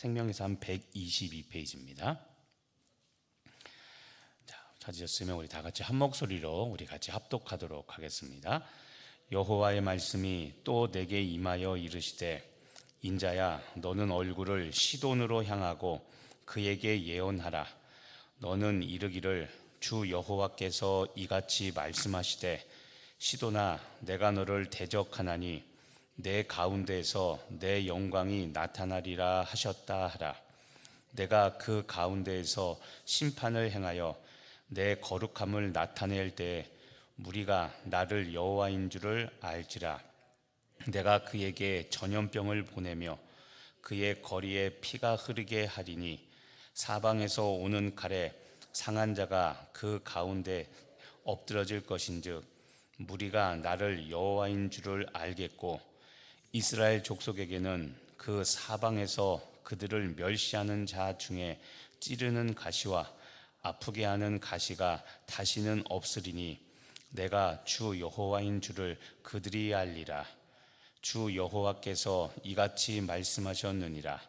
생명에서 122페이지입니다. 자, 찾으셨으면 우리 다 같이 한 목소리로 우리 같이 합독하도록 하겠습니다. 여호와의 말씀이 또 내게 임하여 이르시되 인자야 너는 얼굴을 시돈으로 향하고 그에게 예언하라. 너는 이르기를 주 여호와께서 이같이 말씀하시되 시돈아 내가 너를 대적하나니 내 가운데에서 내 영광이 나타나리라 하셨다 하라. 내가 그 가운데에서 심판을 행하여 내 거룩함을 나타낼 때에 무리가 나를 여호와인 줄을 알지라. 내가 그에게 전염병을 보내며 그의 거리에 피가 흐르게 하리니 사방에서 오는 칼에 상한 자가 그 가운데 엎드러질 것인즉 무리가 나를 여호와인 줄을 알겠고 이스라엘 족속에게는 그 사방에서 그들을 멸시하는 자 중에 찌르는 가시와 아프게 하는 가시가 다시는 없으리니 내가 주 여호와인 줄을 그들이 알리라. 주 여호와께서 이같이 말씀하셨느니라.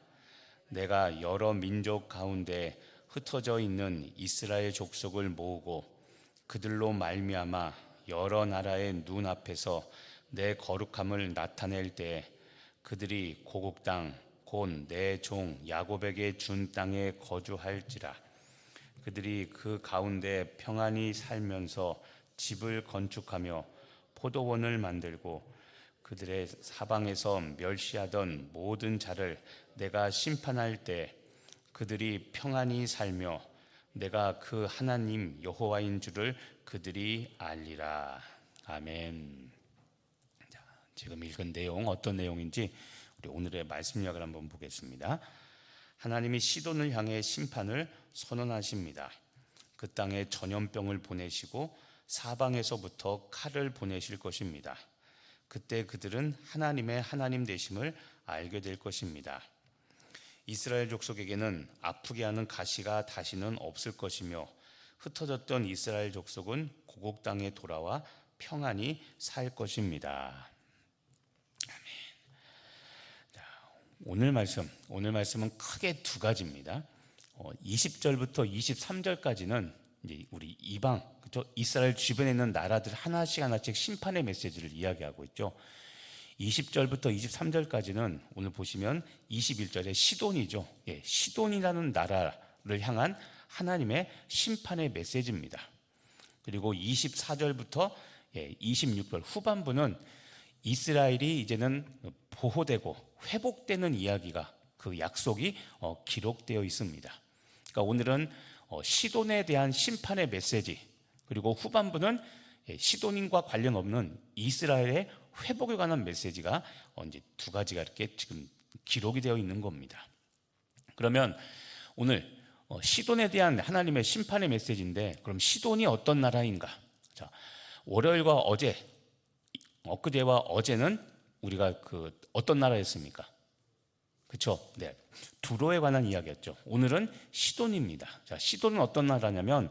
내가 여러 민족 가운데 흩어져 있는 이스라엘 족속을 모으고 그들로 말미암아 여러 나라의 눈앞에서 내 거룩함을 나타낼 때에 그들이 고국 땅 곧 내 종 야곱에게 준 땅에 거주할지라. 그들이 그 가운데 평안히 살면서 집을 건축하며 포도원을 만들고 그들의 사방에서 멸시하던 모든 자를 내가 심판할 때 그들이 평안히 살며 내가 그 하나님 여호와인 줄을 그들이 알리라. 아멘. 자, 지금 읽은 내용 어떤 내용인지 우리 오늘의 말씀 요약을 한번 보겠습니다. 하나님이 시돈을 향해 심판을 선언하십니다. 그 땅에 전염병을 보내시고 사방에서부터 칼을 보내실 것입니다. 그때 그들은 하나님의 하나님 되심을 알게 될 것입니다. 이스라엘 족속에게는 아프게 하는 가시가 다시는 없을 것이며 흩어졌던 이스라엘 족속은 고국 땅에 돌아와 평안히 살 것입니다. 아멘. 자, 오늘 말씀은 크게 두 가지입니다. 20절부터 23절까지는 이제 우리 이방, 그렇죠? 이스라엘 주변에 있는 나라들 하나씩 심판의 메시지를 이야기하고 있죠. 20절부터 23절까지는 오늘 보시면 21절에 시돈이죠. 예, 시돈이라는 나라를 향한 하나님의 심판의 메시지입니다. 그리고 24절부터 26절 후반부는 이스라엘이 이제는 보호되고 회복되는 이야기가 그 약속이 기록되어 있습니다. 그러니까 오늘은 시돈에 대한 심판의 메시지, 그리고 후반부는 시돈인과 관련 없는 이스라엘의 회복에 관한 메시지가 이제 두 가지가 이렇게 지금 기록이 되어 있는 겁니다. 그러면 오늘 시돈에 대한 하나님의 심판의 메시지인데, 그럼 시돈이 어떤 나라인가? 자, 월요일과 어제, 엊그제와 어제는 우리가 그 어떤 나라였습니까? 그렇죠? 네, 두로에 관한 이야기였죠. 오늘은 시돈입니다. 자, 시돈은 어떤 나라냐면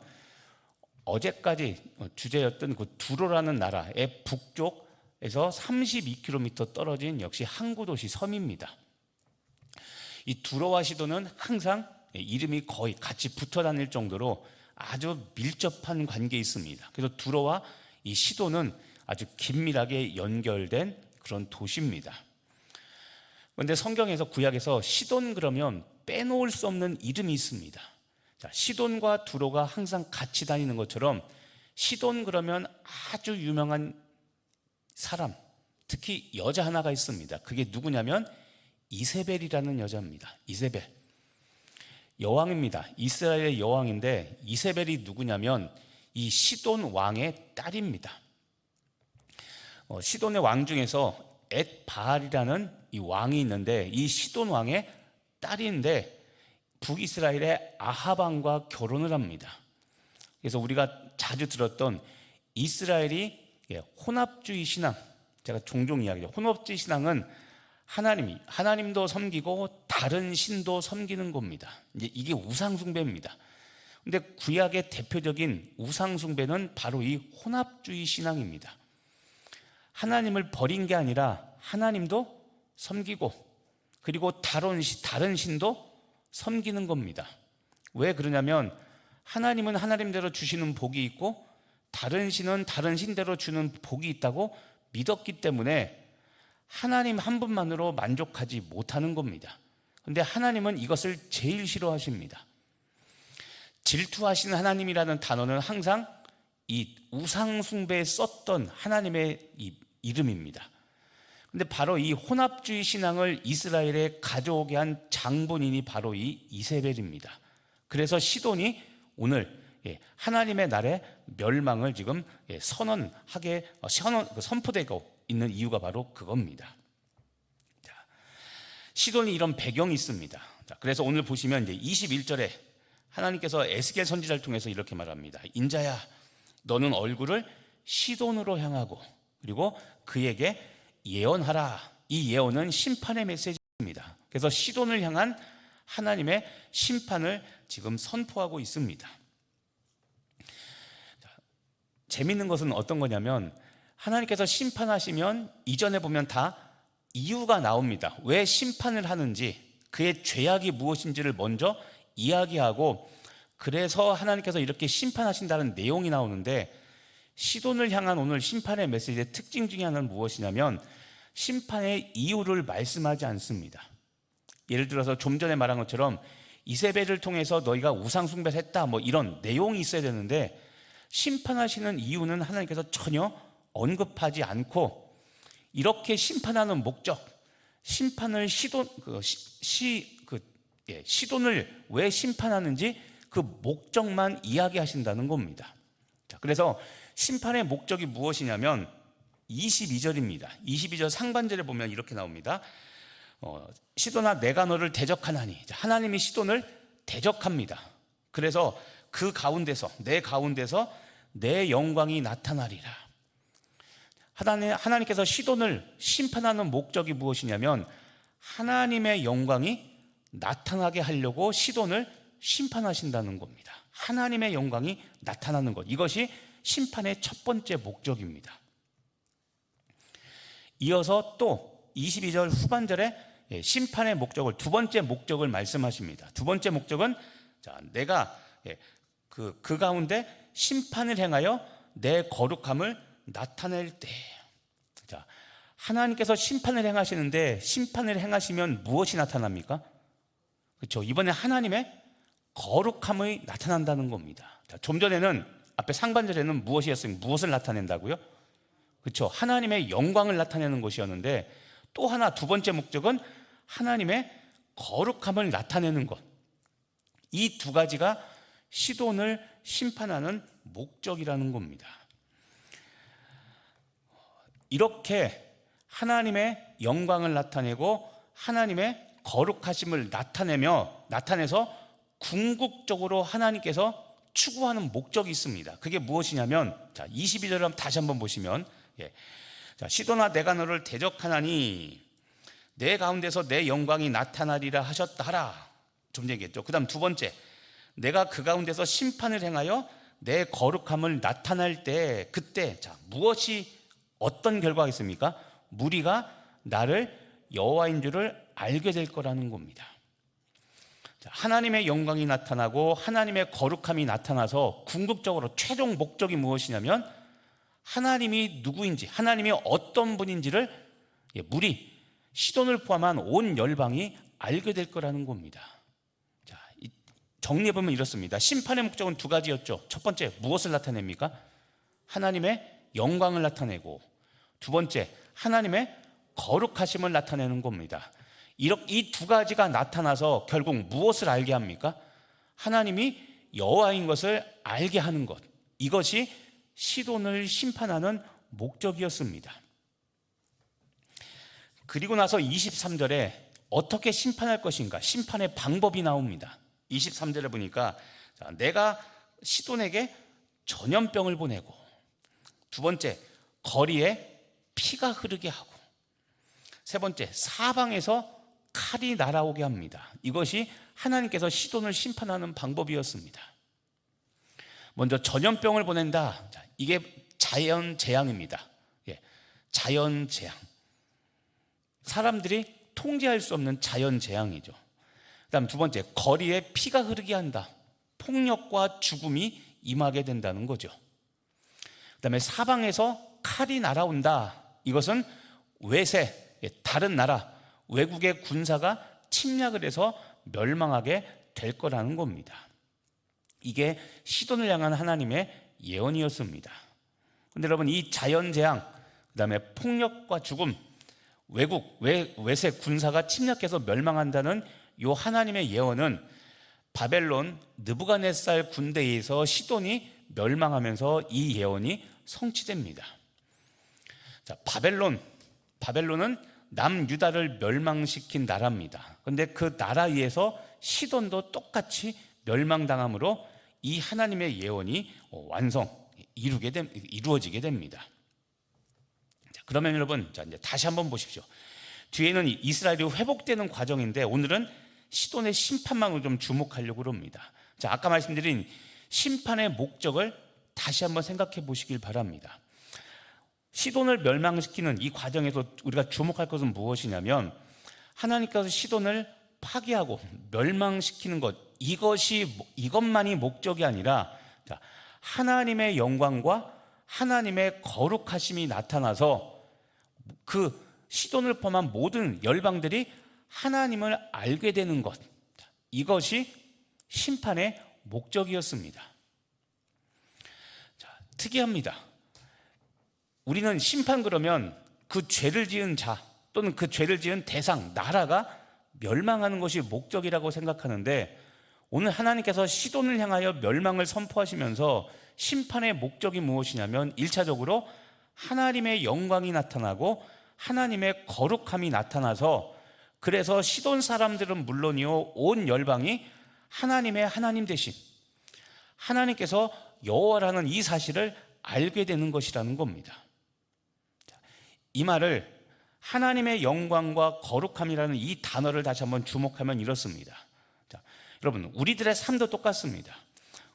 어제까지 주제였던 그 두로라는 나라의 북쪽에서 32km 떨어진 역시 항구 도시 섬입니다. 이 두로와 시돈은 항상 이름이 거의 같이 붙어 다닐 정도로 아주 밀접한 관계에 있습니다. 그래서 두로와 이 시돈은 아주 긴밀하게 연결된 그런 도시입니다. 그런데 성경에서 구약에서 시돈 그러면 빼놓을 수 없는 이름이 있습니다. 자, 시돈과 두로가 항상 같이 다니는 것처럼 시돈 그러면 아주 유명한 사람, 특히 여자 하나가 있습니다. 그게 누구냐면 이세벨이라는 여자입니다. 이세벨, 여왕입니다. 이스라엘의 여왕인데 이세벨이 누구냐면 이 시돈 왕의 딸입니다. 시돈의 왕 중에서 엣바알이라는 이 왕이 있는데 이 시돈 왕의 딸인데 북이스라엘의 아합 왕과 결혼을 합니다. 그래서 우리가 자주 들었던 이스라엘이 혼합주의 신앙, 제가 종종 이야기해요. 혼합주의 신앙은 하나님도 섬기고 다른 신도 섬기는 겁니다. 이제 이게 우상숭배입니다. 근데 구약의 대표적인 우상숭배는 바로 이 혼합주의 신앙입니다. 하나님을 버린 게 아니라 하나님도 섬기고 그리고 다른 신도 섬기는 겁니다. 왜 그러냐면 하나님은 하나님대로 주시는 복이 있고 다른 신은 다른 신대로 주는 복이 있다고 믿었기 때문에 하나님 한 분만으로 만족하지 못하는 겁니다. 그런데 하나님은 이것을 제일 싫어하십니다. 질투하시는 하나님이라는 단어는 항상 이 우상 숭배에 썼던 하나님의 이름입니다. 근데 바로 이 혼합주의 신앙을 이스라엘에 가져오게 한 장본인이 바로 이 이세벨입니다. 그래서 시돈이 오늘 하나님의 나라의 멸망을 지금 선포되고 있는 이유가 바로 그겁니다. 시돈이 이런 배경이 있습니다. 그래서 오늘 보시면 이제 21절에 하나님께서 에스겔 선지자를 통해서 이렇게 말합니다. 인자야, 너는 얼굴을 시돈으로 향하고 그리고 그에게 예언하라. 이 예언은 심판의 메시지입니다. 그래서 시돈을 향한 하나님의 심판을 지금 선포하고 있습니다. 재밌는 것은 어떤 거냐면 하나님께서 심판하시면 이전에 보면 다 이유가 나옵니다. 왜 심판을 하는지, 그의 죄악이 무엇인지를 먼저 이야기하고 그래서 하나님께서 이렇게 심판하신다는 내용이 나오는데 시돈을 향한 오늘 심판의 메시지의 특징 중에 하나는 무엇이냐면 심판의 이유를 말씀하지 않습니다. 예를 들어서 좀 전에 말한 것처럼 이세벨을 통해서 너희가 우상 숭배를 했다 이런 내용이 있어야 되는데 심판하시는 이유는 하나님께서 전혀 언급하지 않고 이렇게 심판하는 목적, 심판을 시돈을 왜 심판하는지 그 목적만 이야기하신다는 겁니다. 그래서 심판의 목적이 무엇이냐면 22절입니다. 22절 상반절에 보면 이렇게 나옵니다. 시돈아 내가 너를 대적하나니, 하나님이 시돈을 대적합니다. 그래서 그 가운데서 내 영광이 나타나리라. 하나님께서 시돈을 심판하는 목적이 무엇이냐면 하나님의 영광이 나타나게 하려고 시돈을 심판하신다는 겁니다. 하나님의 영광이 나타나는 것, 이것이 심판의 첫 번째 목적입니다. 이어서 또 22절 후반절에 심판의 목적을, 두 번째 목적을 말씀하십니다. 두 번째 목적은 내가 그 가운데 심판을 행하여 내 거룩함을 나타낼 때. 하나님께서 심판을 행하시는데 심판을 행하시면 무엇이 나타납니까? 그렇죠. 이번에 하나님의 거룩함이 나타난다는 겁니다. 좀 전에는 앞에 상반절에는 무엇이었습니까? 무엇을 나타낸다고요? 그렇죠. 하나님의 영광을 나타내는 것이었는데 또 하나 두 번째 목적은 하나님의 거룩함을 나타내는 것. 이 두 가지가 시돈을 심판하는 목적이라는 겁니다. 이렇게 하나님의 영광을 나타내고 하나님의 거룩하심을 나타내서 궁극적으로 하나님께서 추구하는 목적이 있습니다. 그게 무엇이냐면 22절을 다시 한번 보시면 시돈아 내가 너를 대적하나니 내 가운데서 내 영광이 나타나리라 하셨다 하라. 좀 얘기했죠. 그 다음 두 번째, 내가 그 가운데서 심판을 행하여 내 거룩함을 나타날 때 그때 어떤 결과가 있습니까? 무리가 나를 여호와인 줄을 알게 될 거라는 겁니다. 하나님의 영광이 나타나고 하나님의 거룩함이 나타나서 궁극적으로 최종 목적이 무엇이냐면 하나님이 누구인지, 하나님이 어떤 분인지를 시돈을 포함한 온 열방이 알게 될 거라는 겁니다. 정리해보면 이렇습니다. 심판의 목적은 두 가지였죠. 첫 번째, 무엇을 나타냅니까? 하나님의 영광을 나타내고, 두 번째, 하나님의 거룩하심을 나타내는 겁니다. 이 두 가지가 나타나서 결국 무엇을 알게 합니까? 하나님이 여호와인 것을 알게 하는 것. 이것이 시돈을 심판하는 목적이었습니다. 그리고 나서 23절에 어떻게 심판할 것인가? 심판의 방법이 나옵니다. 23절에 보니까 내가 시돈에게 전염병을 보내고, 두 번째, 거리에 피가 흐르게 하고, 세 번째, 사방에서 칼이 날아오게 합니다. 이것이 하나님께서 시돈을 심판하는 방법이었습니다. 먼저 전염병을 보낸다. 이게 자연재앙입니다. 자연재앙. 사람들이 통제할 수 없는 자연재앙이죠. 그다음 두 번째, 거리에 피가 흐르게 한다. 폭력과 죽음이 임하게 된다는 거죠. 그다음에 사방에서 칼이 날아온다. 이것은 외세, 다른 나라, 외국의 군사가 침략을 해서 멸망하게 될 거라는 겁니다. 이게 시돈을 향한 하나님의 예언이었습니다. 그런데 여러분, 이 자연재앙, 그다음에 폭력과 죽음, 외세 군사가 침략해서 멸망한다는 이 하나님의 예언은 바벨론 느부갓네살 군대에 의해서 시돈이 멸망하면서 이 예언이 성취됩니다. 자, 바벨론은 남유다를 멸망시킨 나라입니다. 그런데 그 나라에서 시돈도 똑같이 멸망당함으로 이 하나님의 예언이 이루어지게 됩니다. 자, 그러면 여러분, 이제 다시 한번 보십시오. 뒤에는 이스라엘이 회복되는 과정인데 오늘은 시돈의 심판만으로 좀 주목하려고 합니다. 자, 아까 말씀드린 심판의 목적을 다시 한번 생각해 보시길 바랍니다. 시돈을 멸망시키는 이 과정에서 우리가 주목할 것은 무엇이냐면, 하나님께서 시돈을 파괴하고 멸망시키는 것, 이것만이 목적이 아니라 하나님의 영광과 하나님의 거룩하심이 나타나서 그 시돈을 포함한 모든 열방들이 하나님을 알게 되는 것, 이것이 심판의 목적이었습니다. 자, 특이합니다. 우리는 심판 그러면 그 죄를 지은 자 또는 그 죄를 지은 대상, 나라가 멸망하는 것이 목적이라고 생각하는데, 오늘 하나님께서 시돈을 향하여 멸망을 선포하시면서 심판의 목적이 무엇이냐면 1차적으로 하나님의 영광이 나타나고 하나님의 거룩함이 나타나서, 그래서 시돈 사람들은 물론이요 온 열방이 하나님의 하나님 대신 하나님께서 여호와라는 이 사실을 알게 되는 것이라는 겁니다. 이 말을, 하나님의 영광과 거룩함이라는 이 단어를 다시 한번 주목하면 이렇습니다. 자, 여러분, 우리들의 삶도 똑같습니다.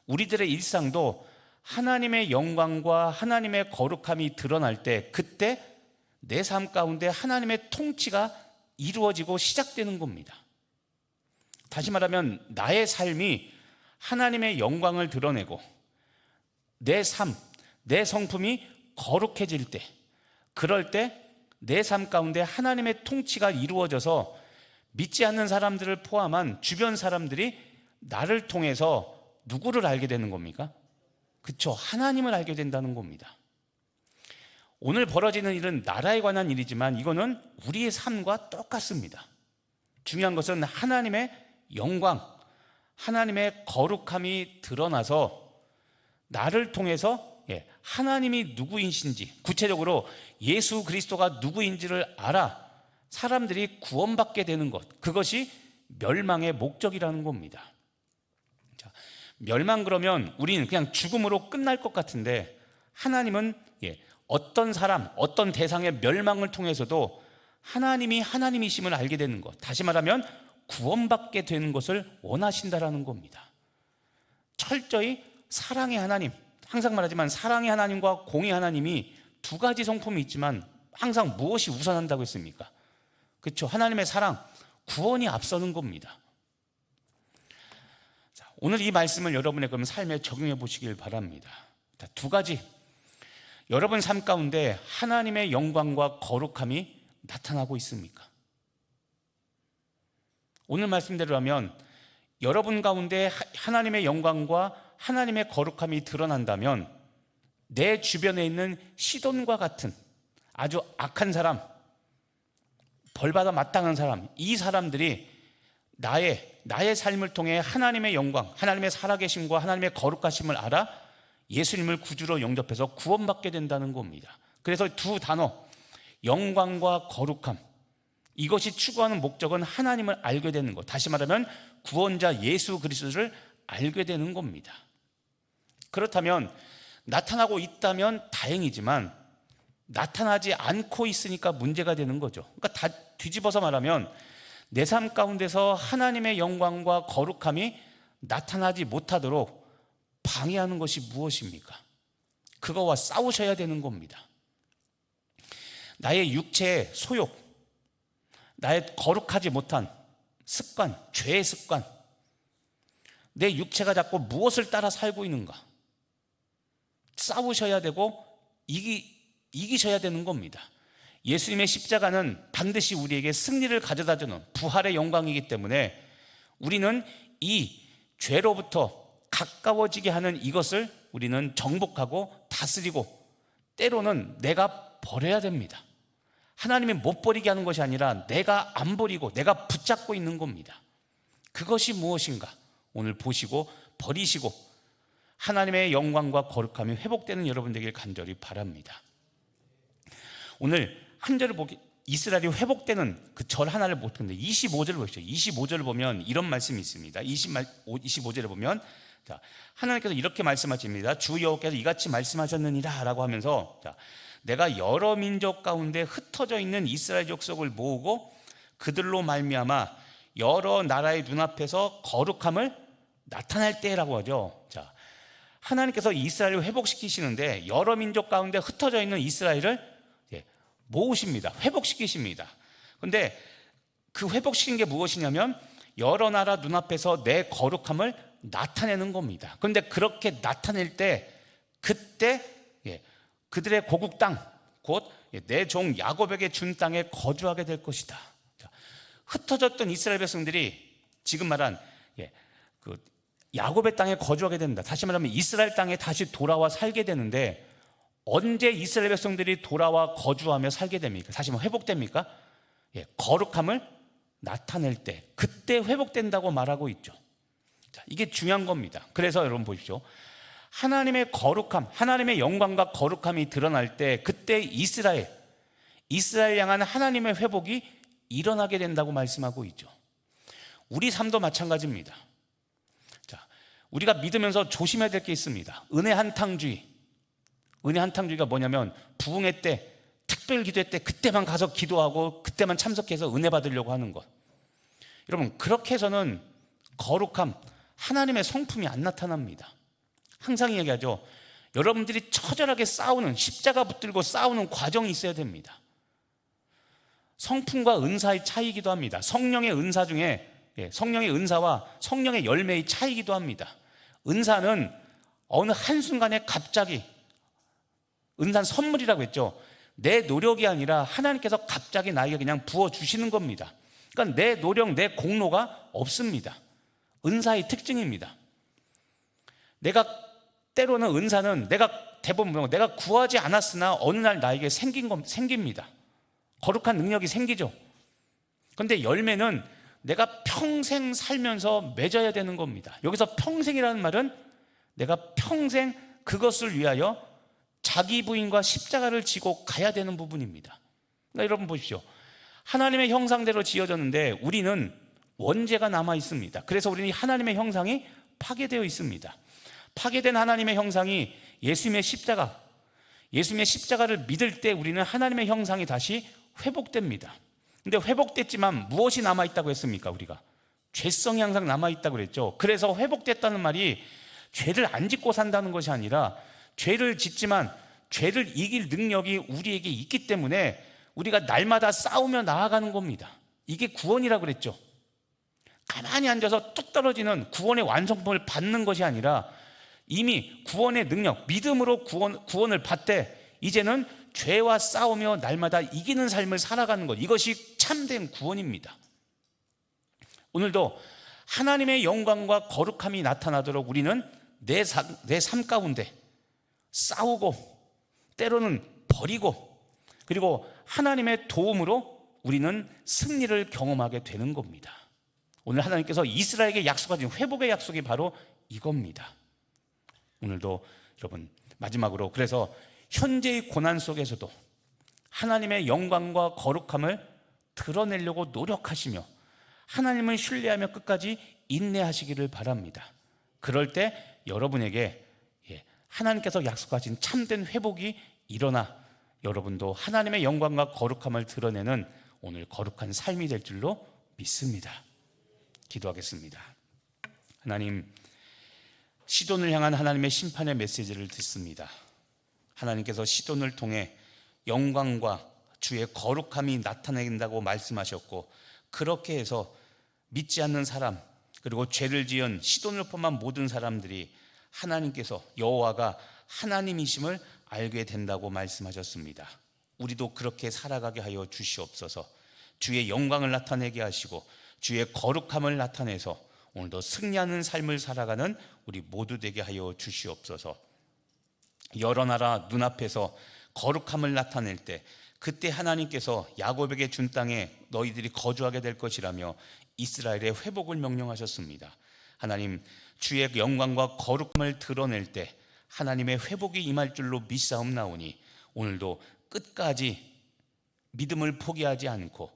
우리들의 일상도 하나님의 영광과 하나님의 거룩함이 드러날 때, 그때 내 삶 가운데 하나님의 통치가 이루어지고 시작되는 겁니다. 다시 말하면 나의 삶이 하나님의 영광을 드러내고 내 삶, 내 성품이 거룩해질 때, 그럴 때 내 삶 가운데 하나님의 통치가 이루어져서 믿지 않는 사람들을 포함한 주변 사람들이 나를 통해서 누구를 알게 되는 겁니까? 그렇죠, 하나님을 알게 된다는 겁니다. 오늘 벌어지는 일은 나라에 관한 일이지만 이거는 우리의 삶과 똑같습니다. 중요한 것은 하나님의 영광, 하나님의 거룩함이 드러나서 나를 통해서 하나님이 누구이신지, 구체적으로 예수 그리스도가 누구인지를 알아 사람들이 구원받게 되는 것, 그것이 멸망의 목적이라는 겁니다. 자, 멸망 그러면 우리는 그냥 죽음으로 끝날 것 같은데, 하나님은 어떤 사람, 어떤 대상의 멸망을 통해서도 하나님이 하나님이심을 알게 되는 것, 다시 말하면 구원받게 되는 것을 원하신다라는 겁니다. 철저히 사랑의 하나님, 항상 말하지만 사랑의 하나님과 공의 하나님이 두 가지 성품이 있지만 항상 무엇이 우선한다고 했습니까? 그렇죠, 하나님의 사랑, 구원이 앞서는 겁니다. 자, 오늘 이 말씀을 여러분의 그럼 삶에 적용해 보시길 바랍니다. 두 가지, 여러분 삶 가운데 하나님의 영광과 거룩함이 나타나고 있습니까? 오늘 말씀대로라면 여러분 가운데 하나님의 영광과 하나님의 거룩함이 드러난다면 내 주변에 있는 시돈과 같은 아주 악한 사람, 벌받아 마땅한 사람, 이 사람들이 나의 삶을 통해 하나님의 영광, 하나님의 살아계심과 하나님의 거룩하심을 알아 예수님을 구주로 영접해서 구원받게 된다는 겁니다. 그래서 두 단어, 영광과 거룩함, 이것이 추구하는 목적은 하나님을 알게 되는 것, 다시 말하면 구원자 예수 그리스도를 알게 되는 겁니다. 그렇다면 나타나고 있다면 다행이지만 나타나지 않고 있으니까 문제가 되는 거죠. 그러니까 다 뒤집어서 말하면 내 삶 가운데서 하나님의 영광과 거룩함이 나타나지 못하도록 방해하는 것이 무엇입니까? 그거와 싸우셔야 되는 겁니다. 나의 육체의 소욕, 나의 거룩하지 못한 습관, 죄의 습관, 내 육체가 자꾸 무엇을 따라 살고 있는가, 싸우셔야 되고 이기셔야 되는 겁니다. 예수님의 십자가는 반드시 우리에게 승리를 가져다주는 부활의 영광이기 때문에 우리는 이 죄로부터 가까워지게 하는 이것을 우리는 정복하고 다스리고 때로는 내가 버려야 됩니다. 하나님이 못 버리게 하는 것이 아니라 내가 안 버리고 내가 붙잡고 있는 겁니다. 그것이 무엇인가 오늘 보시고 버리시고 하나님의 영광과 거룩함이 회복되는 여러분 되길 간절히 바랍니다. 오늘 한 절을 보기, 이스라엘이 회복되는 그 절 하나를 못 듣는데 25절을 보십시오. 25절을 보면 이런 말씀이 있습니다. 25절을 보면 자, 하나님께서 이렇게 말씀하십니다. 주 여호와께서 이같이 말씀하셨느니라 라고 하면서 자, 내가 여러 민족 가운데 흩어져 있는 이스라엘 족속을 모으고 그들로 말미암아 여러 나라의 눈앞에서 거룩함을 나타낼 때라고 하죠. 자, 하나님께서 이스라엘을 회복시키시는데 여러 민족 가운데 흩어져 있는 이스라엘을 모으십니다. 회복시키십니다. 그런데 그 회복시킨 게 무엇이냐면 여러 나라 눈앞에서 내 거룩함을 나타내는 겁니다. 그런데 그렇게 나타낼 때 그때 그들의 고국 땅, 곧 내 종 야곱에게 준 땅에 거주하게 될 것이다. 흩어졌던 이스라엘 백성들이 지금 말한 그 야곱의 땅에 거주하게 된다. 다시 말하면 이스라엘 땅에 다시 돌아와 살게 되는데 언제 이스라엘 백성들이 돌아와 거주하며 살게 됩니까? 다시 말하면 회복됩니까? 거룩함을 나타낼 때 그때 회복된다고 말하고 있죠. 자, 이게 중요한 겁니다. 그래서 여러분 보십시오. 하나님의 거룩함, 하나님의 영광과 거룩함이 드러날 때 그때 이스라엘 향한 하나님의 회복이 일어나게 된다고 말씀하고 있죠. 우리 삶도 마찬가지입니다. 자, 우리가 믿으면서 조심해야 될 게 있습니다. 은혜 한탕주의. 은혜 한탕주의가 뭐냐면 부흥회 때, 특별 기도회 때 그때만 가서 기도하고 그때만 참석해서 은혜 받으려고 하는 것. 여러분 그렇게 해서는 거룩함, 하나님의 성품이 안 나타납니다. 항상 얘기하죠. 여러분들이 처절하게 싸우는, 십자가 붙들고 싸우는 과정이 있어야 됩니다. 성품과 은사의 차이기도 합니다. 성령의 은사 중에 성령의 은사와 성령의 열매의 차이기도 합니다. 은사는 어느 한순간에 갑자기, 은사는 선물이라고 했죠. 내 노력이 아니라 하나님께서 갑자기 나에게 그냥 부어주시는 겁니다. 그러니까 내 노력, 내 공로가 없습니다. 은사의 특징입니다. 때로는 은사는 대부분 내가 구하지 않았으나 어느 날 나에게 생깁니다. 거룩한 능력이 생기죠. 그런데 열매는 내가 평생 살면서 맺어야 되는 겁니다. 여기서 평생이라는 말은 내가 평생 그것을 위하여 자기 부인과 십자가를 지고 가야 되는 부분입니다. 그러니까 여러분 보십시오. 하나님의 형상대로 지어졌는데 우리는 원죄가 남아 있습니다. 그래서 우리는 하나님의 형상이 파괴되어 있습니다. 파괴된 하나님의 형상이 예수님의 십자가를 믿을 때 우리는 하나님의 형상이 다시 회복됩니다. 근데 회복됐지만 무엇이 남아있다고 했습니까? 우리가 죄성이 항상 남아있다고 그랬죠. 그래서 회복됐다는 말이 죄를 안 짓고 산다는 것이 아니라 죄를 짓지만 죄를 이길 능력이 우리에게 있기 때문에 우리가 날마다 싸우며 나아가는 겁니다. 이게 구원이라고 그랬죠. 가만히 앉아서 뚝 떨어지는 구원의 완성품을 받는 것이 아니라 이미 구원의 능력, 믿음으로 구원을 받되 이제는 죄와 싸우며 날마다 이기는 삶을 살아가는 것, 이것이 참된 구원입니다. 오늘도 하나님의 영광과 거룩함이 나타나도록 우리는 내 삶 가운데 싸우고 때로는 버리고 그리고 하나님의 도움으로 우리는 승리를 경험하게 되는 겁니다. 오늘 하나님께서 이스라엘에게 약속하신 회복의 약속이 바로 이겁니다. 오늘도 여러분 마지막으로 그래서 현재의 고난 속에서도 하나님의 영광과 거룩함을 드러내려고 노력하시며 하나님을 신뢰하며 끝까지 인내하시기를 바랍니다. 그럴 때 여러분에게 하나님께서 약속하신 참된 회복이 일어나 여러분도 하나님의 영광과 거룩함을 드러내는 오늘 거룩한 삶이 될 줄로 믿습니다. 기도하겠습니다. 하나님, 시돈을 향한 하나님의 심판의 메시지를 듣습니다. 하나님께서 시돈을 통해 영광과 주의 거룩함이 나타낸다고 말씀하셨고 그렇게 해서 믿지 않는 사람, 그리고 죄를 지은 시돈을 포함한 모든 사람들이 하나님께서, 여호와가 하나님이심을 알게 된다고 말씀하셨습니다. 우리도 그렇게 살아가게 하여 주시옵소서. 주의 영광을 나타내게 하시고 주의 거룩함을 나타내서 오늘도 승리하는 삶을 살아가는 우리 모두 되게 하여 주시옵소서. 여러 나라 눈앞에서 거룩함을 나타낼 때, 그때 하나님께서 야곱에게 준 땅에 너희들이 거주하게 될 것이라며 이스라엘의 회복을 명령하셨습니다. 하나님, 주의 영광과 거룩함을 드러낼 때 하나님의 회복이 임할 줄로 믿사옵나오니 오늘도 끝까지 믿음을 포기하지 않고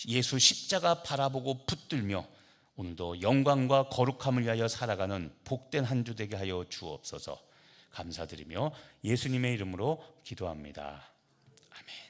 예수 십자가 바라보고 붙들며 오늘도 영광과 거룩함을 위하여 살아가는 복된 한 주 되게 하여 주옵소서. 감사드리며 예수님의 이름으로 기도합니다. 아멘.